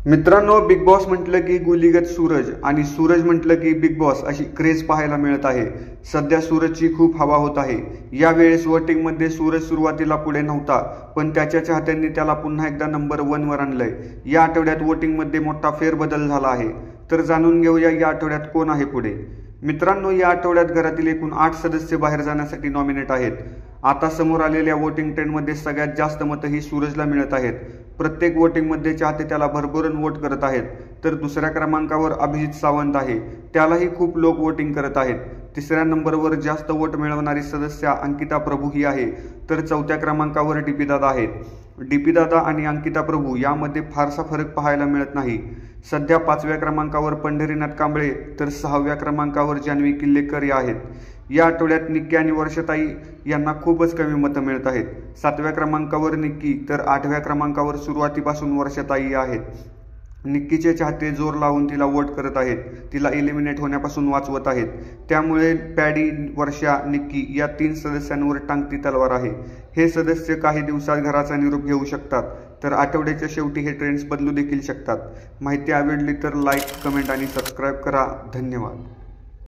मित्रांनो, big boss म्हटलं की गुलीगत सूरज आणि सूरज म्हटलं की बिग बॉस अशी क्रेज पाहायला मिळत आहे। सध्या सूरजची खूप हवा होत आहे। यावेळेस वोटिंगमध्ये सूरज सुरुवातीला पुढे नव्हता, पण त्याच्या चाहत्यांनी त्याला पुन्हा एकदा नंबर 1 वर आणलंय। या आठवड्यात वोटिंगमध्ये मोठा फेरबदल झाला आहे, तर जाणून घेऊया या आठवड्यात कोण आहे पुढे। मित्रांनो, या आठवड्यात घरातील एकूण 8 सदस्य बाहेर जाण्यासाठी नॉमिनेट आहेत। आता समोर आलेल्या वोटिंग ट्रेंडमध्ये सगळ्यात जास्त मतं ही सूरजला मिळत आहेत। प्रत्येक वोटिंगमध्ये चाहते त्याला भरभरून वोट करत आहेत। तर दुसऱ्या क्रमांकावर अभिजित सावंत आहे, त्यालाही खूप लोक वोटिंग करत आहेत। तिसऱ्या नंबरवर जास्त वोट मिळवणारी सदस्य अंकिता प्रभू ही आहे, तर चौथ्या क्रमांकावर डीपी दादा आहेत। डीपी दादा आणि अंकिता प्रभू यामध्ये फारसा फरक पाहायला मिळत नाही। सध्या 5व्या क्रमांकावर पंढरीनाथ कांबळे तर 6व्या क्रमांकावर जान्हवी किल्लेकर या आहेत। या आठवड्यात निक्की आणि वर्षाताई यांना खूपच कमी मतं मिळत आहेत। 7व्या क्रमांकावर निक्की तर 8व्या क्रमांकावर सुरुवातीपासून वर्षाताई आहेत। निक्कीचे चाहते जोर लावून तिला वोट करत आहेत, तिला एलिमिनेट होण्यापासून वाचवत आहेत। त्यामुळे पॅडी, वर्षा, निक्की या 3 सदस्यांवर टांगती तलवार आहे। हे सदस्य काही दिवसात घराचा निरोप घेऊ शकतात, तर आठवड्याच्या शेवटी हे ट्रेंड्स बदलू देखील शकतात। माहिती आवडली तर लाईक, कमेंट आणि सबस्क्राईब करा। धन्यवाद।